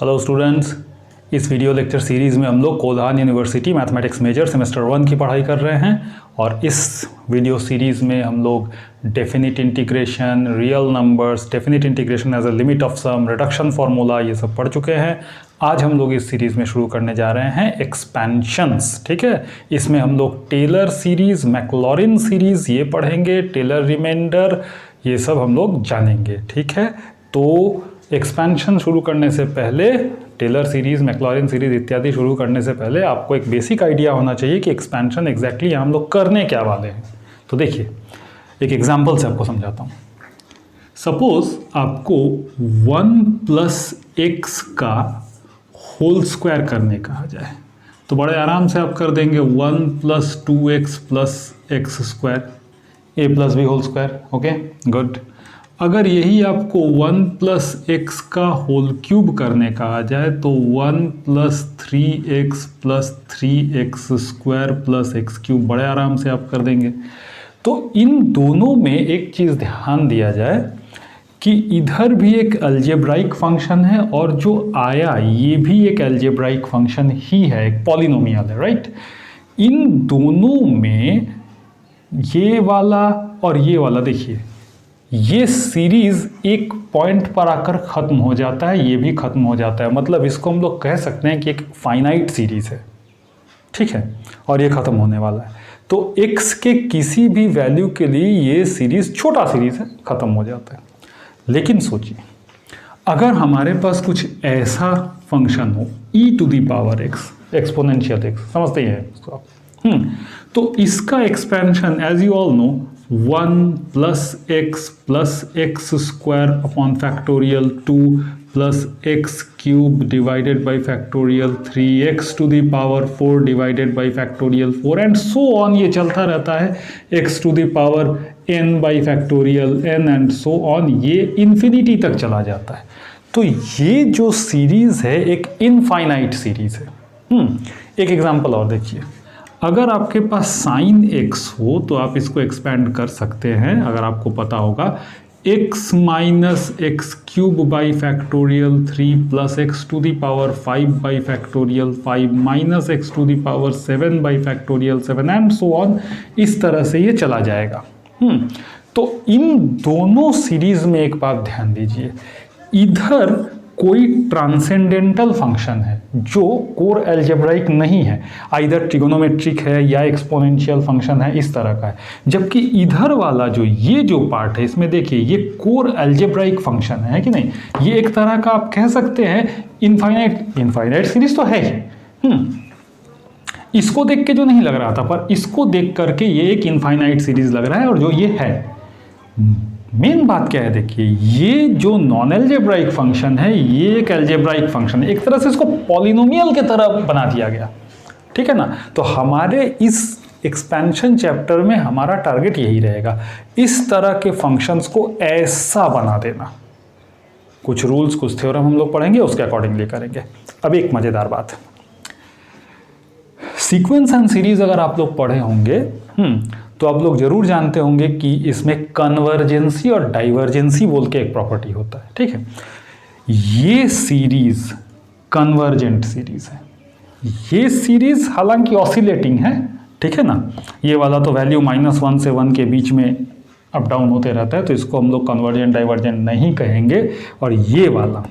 Hello students, इस video lecture series में हम लोग Kolhan university mathematics major semester 1 की पढ़ाई कर रहे हैं और इस वीडियो सीरीज़ में हम लोग definite integration, real numbers, definite integration as a limit of sum, reduction formula, ये सब पढ़ चुके हैं। आज हम लोग इस सीरीज़ में शुरू करने जा रहे हैं एक्सपेंशंस। ठीक है, इसमें हम लोग टेलर सीरीज़, मैक्लॉरिन सीरीज़ ये पढ़ेंगे, टेलर रिमाइंडर, ये सब हम लोग जानेंगे। ठीक है, तो एक्सपेंशन शुरू करने से पहले, टेलर सीरीज़, मैक्लॉरिन सीरीज़ इत्यादि शुरू करने से पहले आपको एक बेसिक आइडिया होना चाहिए कि एक्सपेंशन एग्जैक्टली हम लोग करने क्या वाले हैं। तो देखिए, एक एग्जांपल से आपको समझाता हूँ। सपोज आपको 1+x का होल स्क्वायर करने कहा जाए तो बड़े आराम से आप कर देंगे 1+2x + x², a+b whole square. Okay, good. अगर यही आपको 1+x का होल क्यूब करने कहा जाए तो 1+3x + 3x² + x³ बड़े आराम से आप कर देंगे। तो इन दोनों में एक चीज़ ध्यान दिया जाए कि इधर भी एक अलजेब्राइक फंक्शन है और जो आया ये भी एक अलजेब्राइक फंक्शन ही है, एक पॉलिनोमियल है, राइट। इन दोनों में ये वाला और ये वाला, देखिए ये सीरीज़ एक पॉइंट पर आकर ख़त्म हो जाता है, ये भी ख़त्म हो जाता है। मतलब इसको हम लोग कह सकते हैं कि एक फाइनाइट सीरीज़ है, ठीक है, और ये ख़त्म होने वाला है। तो x के किसी भी वैल्यू के लिए ये सीरीज़ छोटा सीरीज़ है, ख़त्म हो जाता है। लेकिन सोचिए, अगर हमारे पास कुछ ऐसा फंक्शन हो e⁻x, एक्सपोनेंशियल x, समझते ही हैं इसको आप। तो इसका expansion as you all know 1+x + x² upon factorial 2 + x³ divided by factorial 3x⁴ divided by factorial 4 and so on. ये चलता रहता है x⁴n by factorial n and so on, ये इन्फिनिटी तक चला जाता है। तो ये जो सीरीज़ है एक इनफाइनाइट सीरीज़ है। एक एग्जांपल और देखिए, अगर आपके पास sin x हो तो आप इसको एक्सपेंड कर सकते हैं। अगर आपको पता होगा x - x³ by factorial 3 + x⁵ by factorial 5 - x�7 by factorial 7 and so on, इस तरह से ये चला जाएगा। तो इन दोनों सीरीज में एक बात ध्यान दीजिए, इधर कोई ट्रांसेंडेंटल फंक्शन है जो कोर अलजेब्राइक नहीं है, आइदर ट्रिगोनोमेट्रिक है या एक्सपोनेंशियल फंक्शन है, इस तरह का है। जबकि इधर वाला जो ये जो पार्ट है, इसमें देखिए ये कोर अलजेब्राइक फंक्शन है कि नहीं। ये एक तरह का आप कह सकते हैं इनफाइनाइट सीरीज तो है ही। इसको देख के जो नहीं लग रहा था, पर इसको देख करके ये एक इनफाइनाइट सीरीज लग रहा है, और जो ये है, मेन बात क्या है, देखिए ये जो नॉन एल्जेब्राइक फंक्शन है ये एक एल्जेब्राइक फंक्शन है। एक तरह से इसको पॉलिनोमियल के तरह बना दिया गया, ठीक है ना। तो हमारे इस एक्सपेंशन चैप्टर में हमारा टारगेट यही रहेगा, इस तरह के फंक्शंस को ऐसा बना देना। कुछ रूल्स, कुछ थ्योरम हम लोग पढ़ेंगे, उसके अकॉर्डिंगली करेंगे। अब एक मज़ेदार बात, सीक्वेंस एंड सीरीज अगर आप लोग पढ़े होंगे तो आप लोग जरूर जानते होंगे कि इसमें कन्वर्जेंसी और डाइवर्जेंसी बोल के एक प्रॉपर्टी होता है, ठीक है। ये सीरीज कन्वर्जेंट सीरीज है। ये सीरीज हालांकि ऑसिलेटिंग है, ठीक है ना। ये वाला तो वैल्यू -1 से 1 के बीच में अप डाउन होते रहता है, तो इसको हम लोग कन्वर्जेंट डाइवर्जेंट नहीं कहेंगे। और ये वाला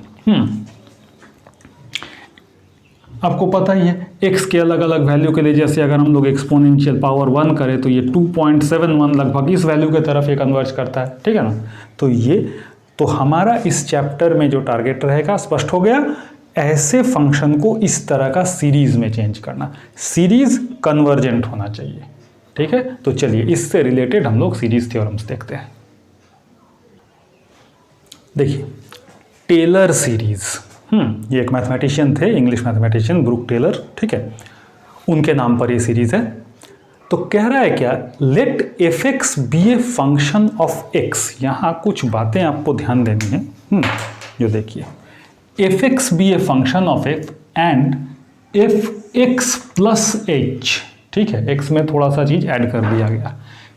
आपको पता ही है, x के अलग अलग वैल्यू के लिए, जैसे अगर हम लोग एक्सपोनेंशियल पावर 1 करें तो ये 2.71 लगभग इस वैल्यू के तरफ ये कन्वर्ज करता है, ठीक है ना। तो ये तो हमारा इस चैप्टर में जो टारगेट रहेगा, स्पष्ट हो गया, ऐसे फंक्शन को इस तरह का सीरीज में चेंज करना। सीरीज कन्वर्जेंट होना चाहिए, ठीक है। तो चलिए इससे रिलेटेड हम लोग सीरीज थ्योरम्स देखते हैं। देखिए, टेलर सीरीज, ये एक मैथमेटिशियन थे, इंग्लिश मैथमेटिशियन ब्रूक टेलर, ठीक है, उनके नाम पर ये सीरीज है। तो कह रहा है क्या, let f(x) be a function of x। यहाँ कुछ बातें आपको ध्यान देनी है। जो देखिए, f(x) be a function of x and f(x + h), ठीक है, x में थोड़ा सा चीज ऐड कर दिया गया,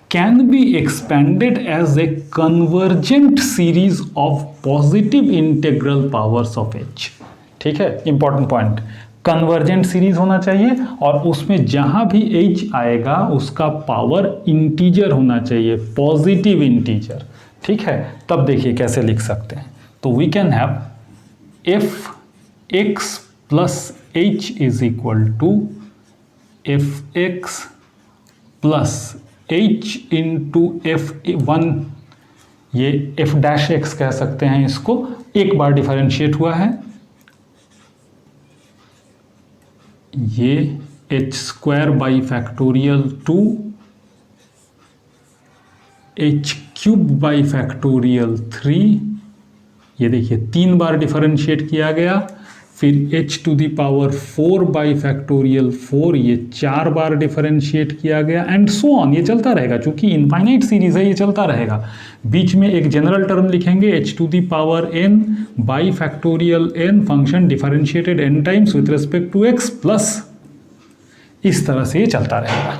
can be expanded as a convergent series of positive integral powers of h। ठीक है, इंपॉर्टेंट पॉइंट, कन्वर्जेंट सीरीज होना चाहिए और उसमें जहां भी h आएगा उसका पावर इंटीजर होना चाहिए, पॉजिटिव इंटीजर। ठीक है, तब देखिए कैसे लिख सकते हैं। तो we can have F X plus H is equal to F X plus H into F1, ये एफ डैश एक्स कह सकते हैं इसको, एक बार डिफरेंशिएट हुआ है, ये H square by factorial 2 H cube by factorial 3, ये देखिए 3 बार डिफरेंशिएट किया गया, फिर h to the power 4 by factorial 4, ये 4 बार डिफरेंशिएट किया गया, एंड सो ऑन, ये चलता रहेगा। चूंकि इनफाइनाइट सीरीज है ये चलता रहेगा। बीच में एक जनरल टर्म लिखेंगे h to the power n by factorial n, function differentiated n times with respect to x, plus इस तरह से ये चलता रहेगा।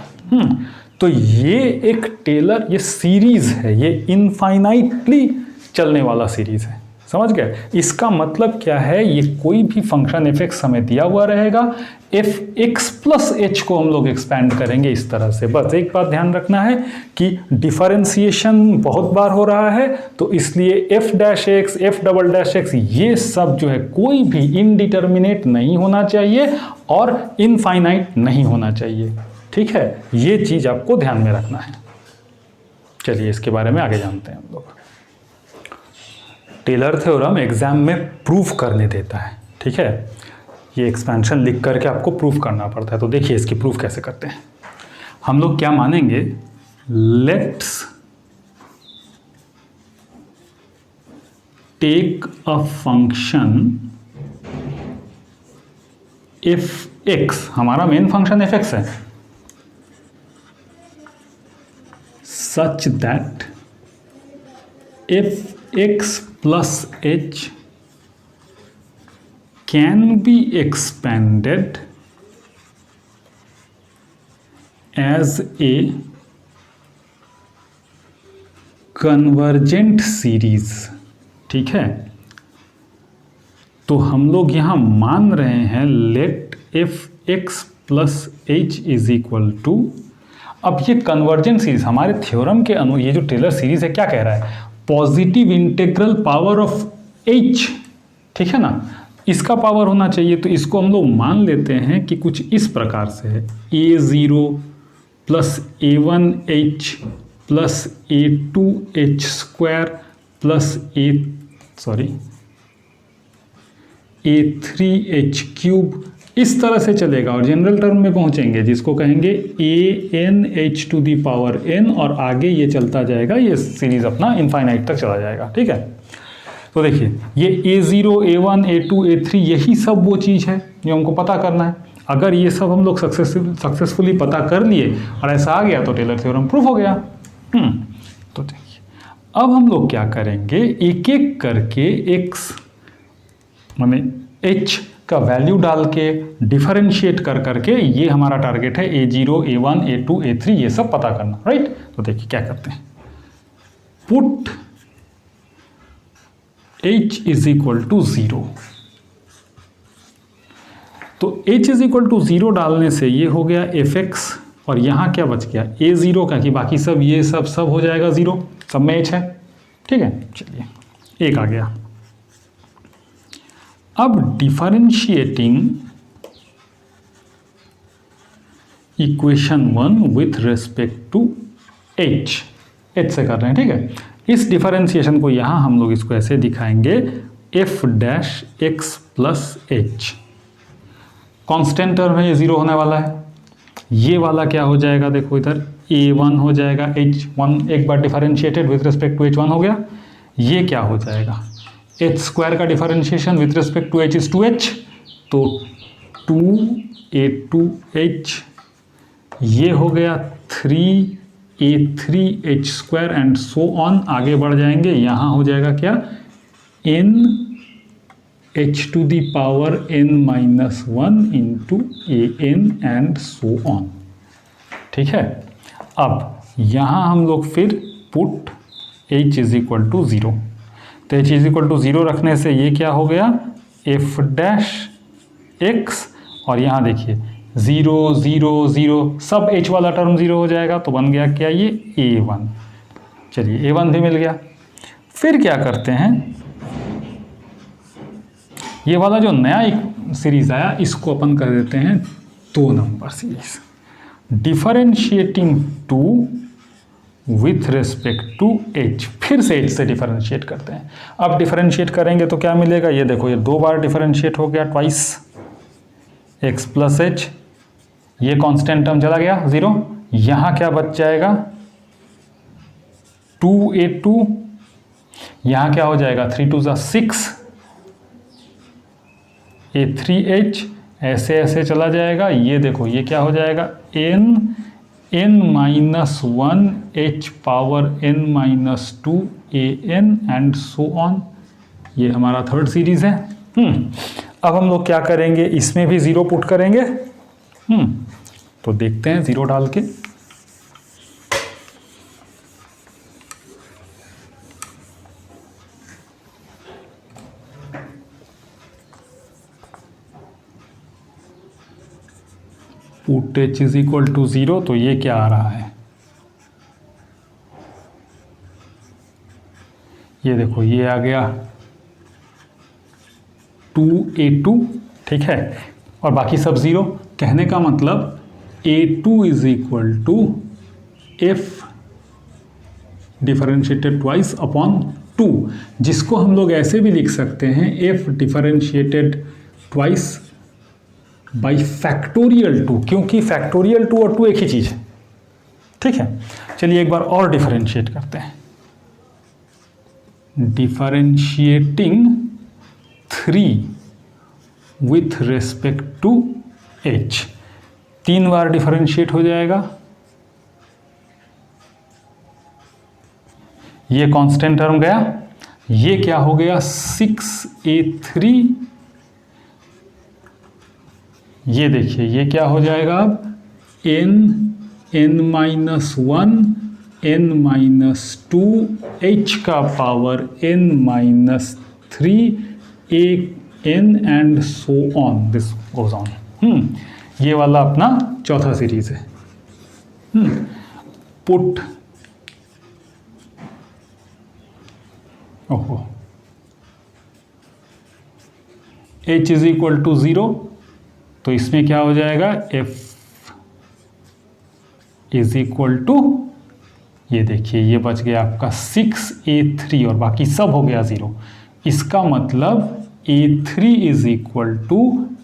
तो ये एक टेलर, ये सीरीज है, ये इनफाइनाइटली चलने वाला सीरीज है, समझ गए। इसका मतलब क्या है, ये कोई भी फंक्शन एफ एक्स हमें दिया हुआ रहेगा, एफ एक्स प्लस एच को हम लोग एक्सपैंड करेंगे इस तरह से। बस एक बात ध्यान रखना है कि डिफरेंशिएशन बहुत बार हो रहा है, तो इसलिए F dash x, F double dash x, ये सब जो है कोई भी इनडिटर्मिनेट नहीं होना चाहिए और इनफाइनाइट नहीं होना चाहिए। ठीक है, ये चीज आपको ध्यान में रखना है। चलिए इसके बारे में आगे जानते हैं हम लोग। टेलर थ्योरम एग्जाम में प्रूफ करने देता है, ठीक है, ये एक्सपेंशन लिख करके आपको प्रूफ करना पड़ता है। तो देखिए इसकी प्रूफ कैसे करते हैं। हम लोग क्या मानेंगे, let's take a function F X, हमारा मेन फंक्शन एफ एक्स है, such that F x plus h can be expanded as a convergent series। ठीक है, तो हम लोग यहां मान रहे हैं let F X plus H is equal to, अब ये कन्वर्जेंट सीरीज हमारे थ्योरम के अनुसार, ये जो टेलर सीरीज है क्या कह रहा है, positive integral power of h, ठीक है ना, इसका पावर होना चाहिए। तो इसको हम लोग मान लेते हैं कि कुछ इस प्रकार से है, a0 plus a1h plus a2h square plus a3h cube, इस तरह से चलेगा और जनरल टर्म में पहुंचेंगे जिसको कहेंगे an(h to the power n) और आगे ये चलता जाएगा, ये सीरीज अपना इनफाइनाइट तक चला जाएगा। ठीक है, तो देखिए ये a0 a1 a2 a3 यही सब वो चीज़ है जो हमको पता करना है। अगर ये सब हम लोग सक्सेसफुली पता कर लिए और ऐसा आ गया तो टेलर थ्योरम प्रूफ हो गया। तो देखिए अब हम लोग क्या करेंगे, एक एक करके x माने h का वैल्यू डाल के डिफरेंशिएट कर करके, ये हमारा टारगेट है a0 a1 a2 a3 ये सब पता करना, राइट। तो देखिए क्या करते हैं, put h is equal to 0, तो h इज इक्वल टू 0 डालने से ये हो गया fx और यहाँ क्या बच गया a0 का, कि बाकी सब ये सब हो जाएगा 0, सब में h है। ठीक है, चलिए एक आ गया। अब differentiating equation 1 with respect to h से कर रहे हैं। ठीक है, इस डिफरेंशिएशन को यहाँ हम लोग इसको ऐसे दिखाएंगे, f dash x plus h, constant term है, ये 0 होने वाला है। ये वाला क्या हो जाएगा, देखो इधर a1 हो जाएगा, h1 एक बार differentiated with respect to h1 हो गया। ये क्या हो जाएगा, h स्क्वायर का differentiation with respect to h is 2h, तो 2a2h, ये हो गया 3a3h square and so on, आगे बढ़ जाएंगे। यहाँ हो जाएगा क्या, n h to the power n minus 1 into an and so on. ठीक है, अब यहाँ हम लोग फिर put h is equal to 0, तो h इज इक्वल टू 0 रखने से ये क्या हो गया, एफ डैश एक्स, और यहाँ देखिए 0 0 0 सब h वाला टर्म 0 हो जाएगा, तो बन गया क्या ये a1। चलिए a1 भी मिल गया। फिर क्या करते हैं, ये वाला जो नया एक सीरीज आया इसको अपन कर देते हैं 2 number series, differentiating 2 with respect to h। फिर से h से डिफरेंशिएट करते हैं। अब डिफरेंशिएट करेंगे तो क्या मिलेगा, ये देखो, ये 2 बार डिफरेंशिएट हो गया, ट्वाइस x प्लस h, ये कांस्टेंट टर्म चला गया 0, यहाँ क्या बच जाएगा 2a2, यहाँ क्या हो जाएगा 3 2 6, a3h, ऐसे ऐसे चला जाएगा। ये देखो ये क्या हो जाएगा n minus 1 h power n minus 2 an and so on. ये हमारा थर्ड सीरीज है। अब हम लोग क्या करेंगे, इसमें भी 0 पुट करेंगे। तो देखते हैं 0 डाल के। Put h is equal to 0, तो ये क्या आ रहा है, ये देखो ये आ गया 2a2, ठीक है, और बाकी सब 0। कहने का मतलब a2 is equal to f differentiated twice upon 2, जिसको हम लोग ऐसे भी लिख सकते हैं f differentiated twice by factorial 2, क्योंकि फैक्टोरियल 2 और 2 एक ही चीज़ है, ठीक है। चलिए एक बार और डिफरेंशिएट करते हैं, differentiating 3 with respect to h, 3 बार डिफरेंशिएट हो जाएगा। ये कांस्टेंट टर्म गया, ये क्या हो गया 6a3, ये देखिए ये क्या हो जाएगा अब n minus 1 n minus 2 h का power n minus 3 a n and so on, this goes on. ये वाला अपना चौथा सीरीज है। Put h is equal to 0, तो इसमें क्या हो जाएगा f इज इक्वल टू, ये देखिए ये बच गया आपका 6a3 और बाकी सब हो गया 0। इसका मतलब a3 is equal to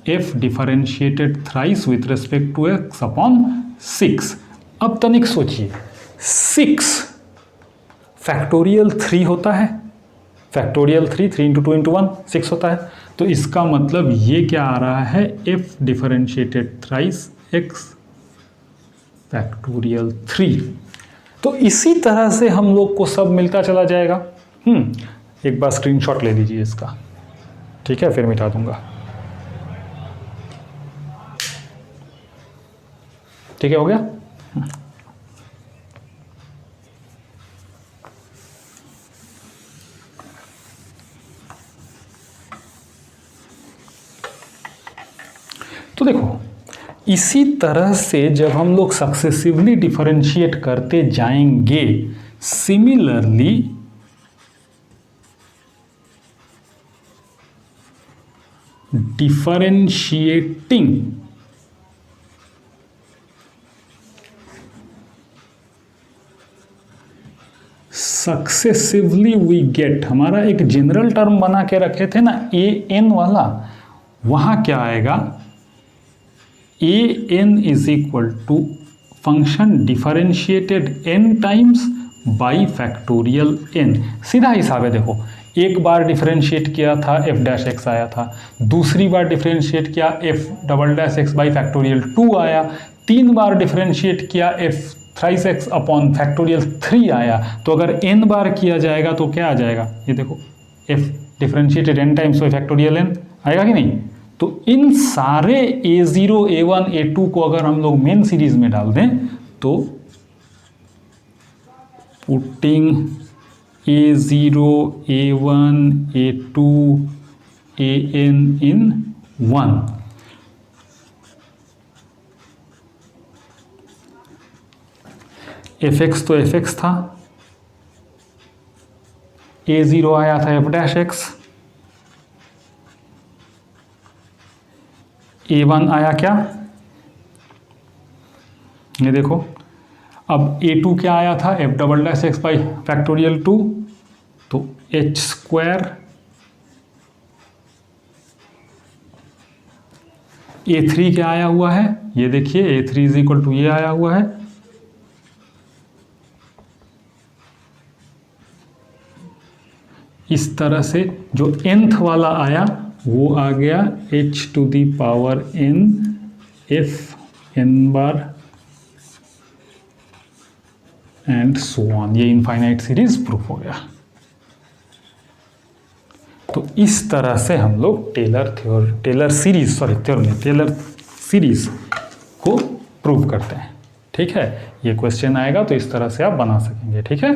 f differentiated thrice with respect to x upon 6। अब तनिक सोचिए, 6 फैक्टोरियल 3 होता है, फैक्टोरियल 3 इंटू 2 इंटू 1 6 होता है, तो इसका मतलब ये क्या आ रहा है f differentiated thrice x factorial 3। तो इसी तरह से हम लोग को सब मिलता चला जाएगा। एक बार स्क्रीनशॉट ले लीजिए इसका, ठीक है, फिर मिटा दूंगा, ठीक है, हो गया। तो देखो इसी तरह से जब हम लोग सक्सेसिवली डिफरेंशिएट करते जाएंगे, similarly differentiating successively we get, हमारा एक जनरल टर्म बना के रखे थे ना ए एन वाला, वहां क्या आएगा a n is equal to function differentiated n times by factorial n. सीधा हिसाब है, देखो एक बार डिफरेंशिएट किया था एफ डैश एक्स आया था, दूसरी बार डिफरेंशिएट किया F double dash x by factorial 2 आया, 3 बार डिफरेंशिएट किया F thrice x upon factorial 3 आया। तो अगर n बार किया जाएगा तो क्या आ जाएगा, ये देखो f differentiated n times by factorial n आएगा कि नहीं। तो इन सारे a0 a1 a2 को अगर हम लोग मेन सीरीज में डाल दें तो putting a0 a1 a2 an in 1। fx तो fx था, a0 आया था f डैश x, a1 आया क्या, ये देखो। अब a2 क्या आया था, f double dash x by factorial 2, तो h स्क्वायर। a3 क्या आया हुआ है, ये देखिए a3 इज इक्वल टू ये आया हुआ है, इस तरह से जो nth वाला आया वो आ गया h to the power n f n बार एंड सो ऑन। ये इनफाइनाइट सीरीज प्रूफ हो गया। तो इस तरह से हम लोग टेलर सीरीज को प्रूव करते हैं। ठीक है, ये क्वेश्चन आएगा तो इस तरह से आप बना सकेंगे। ठीक है,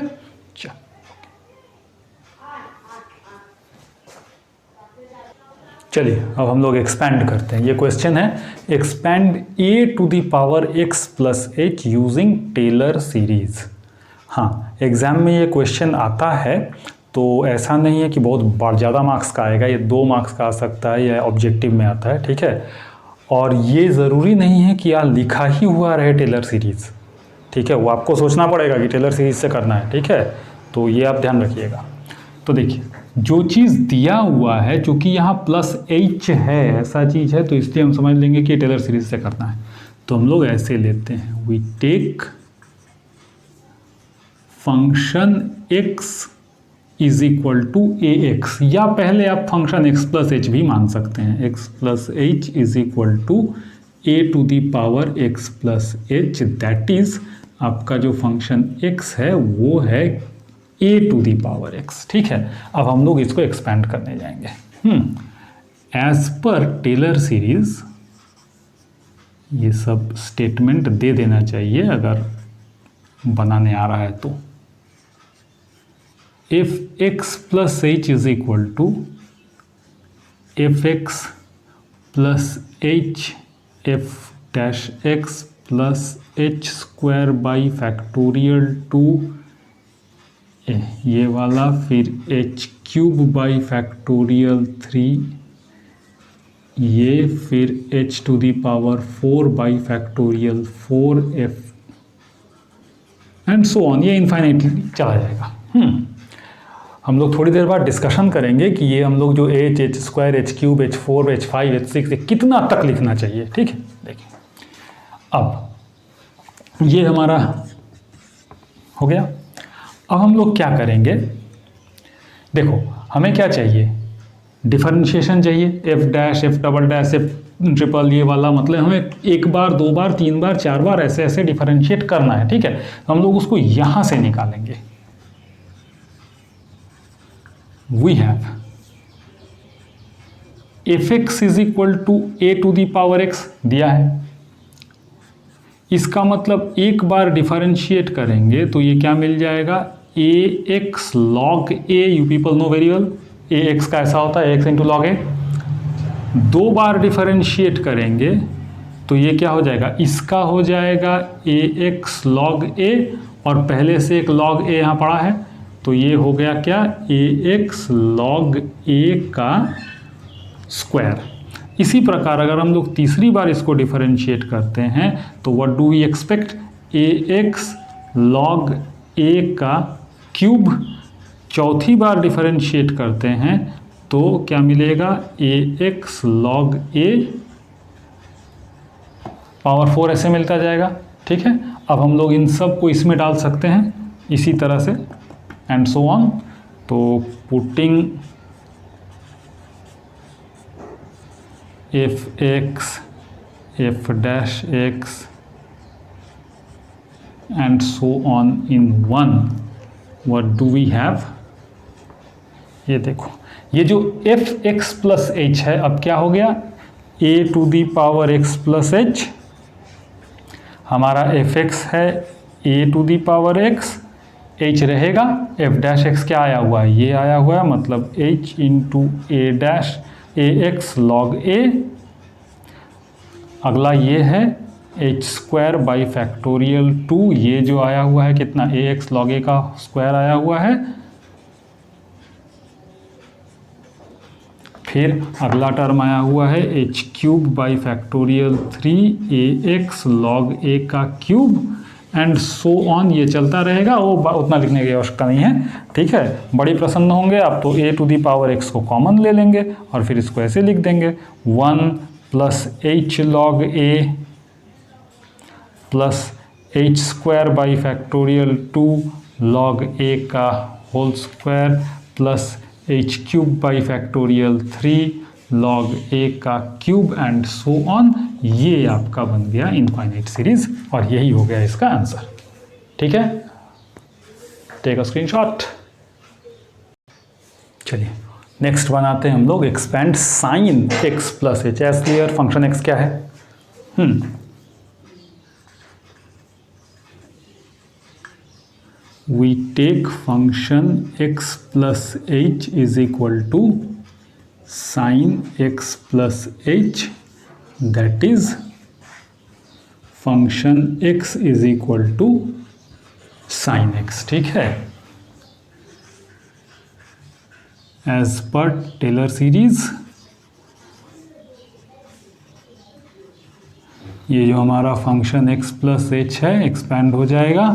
चलिए अब हम लोग एक्सपैंड करते हैं। ये क्वेश्चन है, expand a to the power x plus h using Taylor series. हाँ, एग्जाम में ये क्वेश्चन आता है तो ऐसा नहीं है कि बहुत ज़्यादा मार्क्स का आएगा, ये 2 मार्क्स का आ सकता है या ऑब्जेक्टिव में आता है। ठीक है, और ये ज़रूरी नहीं है कि यार लिखा ही हुआ रहे टेलर सीरीज़। ठीक है, वो आपको सोचना पड़ेगा कि टेलर सीरीज से करना है। ठीक है, तो ये आप ध्यान रखिएगा। तो देखिए, जो चीज़ दिया हुआ है, चूँकि यहाँ प्लस h है, ऐसा चीज़ है, तो इसलिए हम समझ लेंगे कि टेलर सीरीज से करना है। तो हम लोग ऐसे लेते हैं, we take function x is equal to a x, या पहले आप फंक्शन x प्लस एच भी मान सकते हैं। x plus H is equal to a to the power x plus h, that is आपका जो फंक्शन x है वो है a to the power x। ठीक है, अब हम लोग इसको एक्सपैंड करने जाएंगे। एज पर टेलर सीरीज, ये सब स्टेटमेंट दे देना चाहिए अगर बनाने आ रहा है तो। if x plus h is equal to fx plus h f dash x plus h square by factorial 2 ये वाला, फिर h क्यूब बाई फैक्टोरियल 3 ये, फिर h to the power 4 by factorial 4 f and so on. ये infinitely चला जाएगा। हम लोग थोड़ी देर बाद डिस्कशन करेंगे कि ये हम लोग जो h square, h cube, h4, h5, h6 कितना तक लिखना चाहिए। ठीक है, देखिए अब ये हमारा हो गया। अब हम लोग क्या करेंगे, देखो हमें क्या चाहिए, डिफरेंशिएशन चाहिए, f dash, f double dash, f triple, ये वाला, मतलब हमें 1 बार 2 बार 3 बार 4 बार ऐसे ऐसे डिफरेंशिएट करना है। ठीक है, तो हम लोग उसको यहाँ से निकालेंगे। we have fx is equal to a to the power x दिया है। इसका मतलब एक बार डिफरेंशिएट करेंगे तो ये क्या मिल जाएगा, ax log a, you people know very well ax का ऐसा होता है x into log a। 2 bar differentiate करेंगे तो ये क्या हो जाएगा, इसका हो जाएगा ax log a, और पहले से एक log a यहाँ पड़ा है तो ये हो गया क्या, ax log a का स्क्वायर। इसी प्रकार अगर हम लोग तीसरी बार इसको डिफरेंशिएट करते हैं तो what do we expect, ax log a का क्यूब। चौथी बार डिफरेंशिएट करते हैं तो क्या मिलेगा, ax log a पावर 4 ऐसे मिलता जाएगा। ठीक है, अब हम लोग इन सब को इसमें डाल सकते हैं इसी तरह से एंड सो ऑन। तो putting fx f dash x and so on in 1, what do we have, ये देखो ये जो fx plus h है अब क्या हो गया, a to the power x plus h, हमारा fx है a to the power x, h रहेगा, f डैश x क्या आया हुआ है, ये आया हुआ है, मतलब h into a dash ax log a, अगला ये है एच स्क्वायर बाई फैक्टोरियल 2, ये जो आया हुआ है कितना ax log a का स्क्वायर आया हुआ है। फिर अगला टर्म आया हुआ है H cube by factorial 3 ax log a का क्यूब एंड सो ऑन, ये चलता रहेगा। वो उतना लिखने की आवश्यकता नहीं है, ठीक है। बड़ी प्रसन्न होंगे आप तो a to the power x को कॉमन ले लेंगे और फिर इसको ऐसे लिख देंगे 1 plus h log a plus h square by factorial 2 log a का whole square plus h cube by factorial 3 log a का क्यूब एंड सो ऑन। ये आपका बन गया इनफाइनाइट सीरीज और यही हो गया इसका आंसर, ठीक है। Take a screenshot. चलिए नेक्स्ट बनाते हैं हम लोग expand sine x plus h. As clear function x क्या है? We take function x plus h is equal to sin x plus h, that is function x is equal to sin x, ठीक है। As per Taylor series ये जो हमारा function x plus h है expand हो जाएगा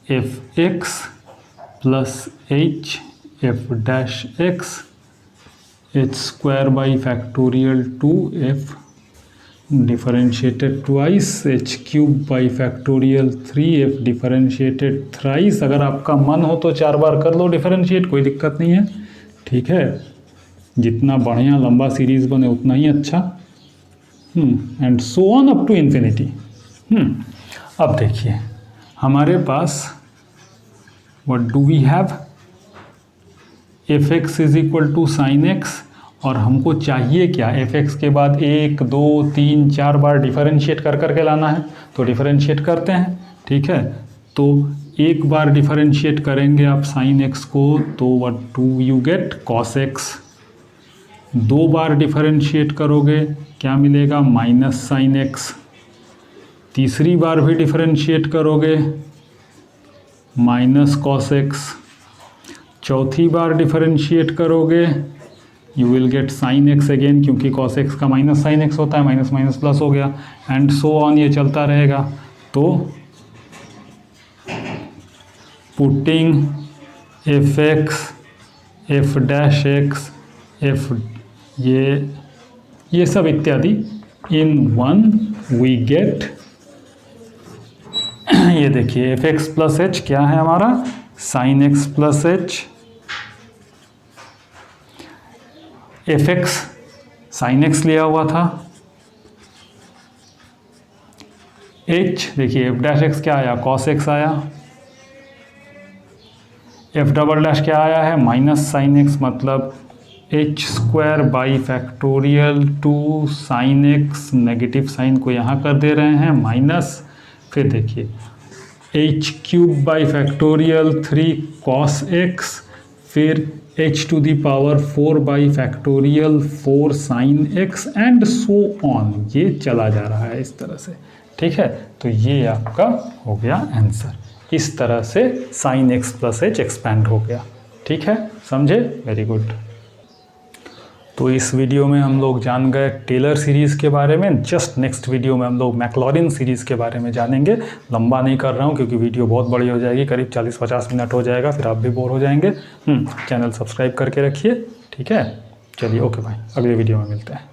F X plus H F dash x H square by factorial 2 F differentiated twice H cube by factorial 3 F differentiated thrice. अगर आपका मन हो तो 4 बार कर लो डिफरेंशिएट, कोई दिक्कत नहीं है, ठीक है। जितना बढ़िया लंबा सीरीज बने उतना ही अच्छा। And so on up to infinity. अब देखिए हमारे पास what do we have, fx is equal to sin x और हमको चाहिए क्या, fx के बाद 1 2 3 4 बार डिफरेंशिएट कर करके लाना है, तो डिफरेंशिएट करते हैं, ठीक है। तो एक बार डिफरेंशिएट करेंगे आप sin x को तो what do you get cos x, 2 bar differentiate करोगे क्या मिलेगा माइनस sin x, तीसरी बार भी डिफरेंशिएट करोगे माइनस कॉस एक्स, चौथी बार डिफरेंशिएट करोगे you will get sine x again, क्योंकि कॉस एक्स का माइनस साइन एक्स होता है, माइनस माइनस प्लस हो गया एंड सो ऑन, ये चलता रहेगा। तो putting F x F dash x F ये सब इत्यादि इन वन वी गेट, ये देखिए एफ एक्स प्लस एच क्या है हमारा sine x plus H, F x sine x लिया हुआ था, एच देखिए एफ डैश एक्स क्या आया कॉस एक्स आया, एफ डबल डैश क्या आया है माइनस साइन एक्स, मतलब h square by factorial 2 sine x, negative sine को यहाँ कर दे रहे हैं माइनस, फिर देखिए h cube by factorial 3 cos x, फिर h to the power 4 by factorial 4 sine x and so on, ये चला जा रहा है इस तरह से, ठीक है। तो ये आपका हो गया आंसर, इस तरह से sine x plus H expand हो गया, ठीक है, समझे, वेरी गुड। तो इस वीडियो में हम लोग जान गए टेलर सीरीज़ के बारे में। जस्ट नेक्स्ट वीडियो में हम लोग मैक्लॉरिन सीरीज़ के बारे में जानेंगे। लंबा नहीं कर रहा हूँ क्योंकि वीडियो बहुत बड़ी हो जाएगी, करीब 40-50 मिनट हो जाएगा, फिर आप भी बोर हो जाएंगे। चैनल सब्सक्राइब करके रखिए, ठीक है। चलिए ओके भाई, अगले वीडियो में मिलते हैं।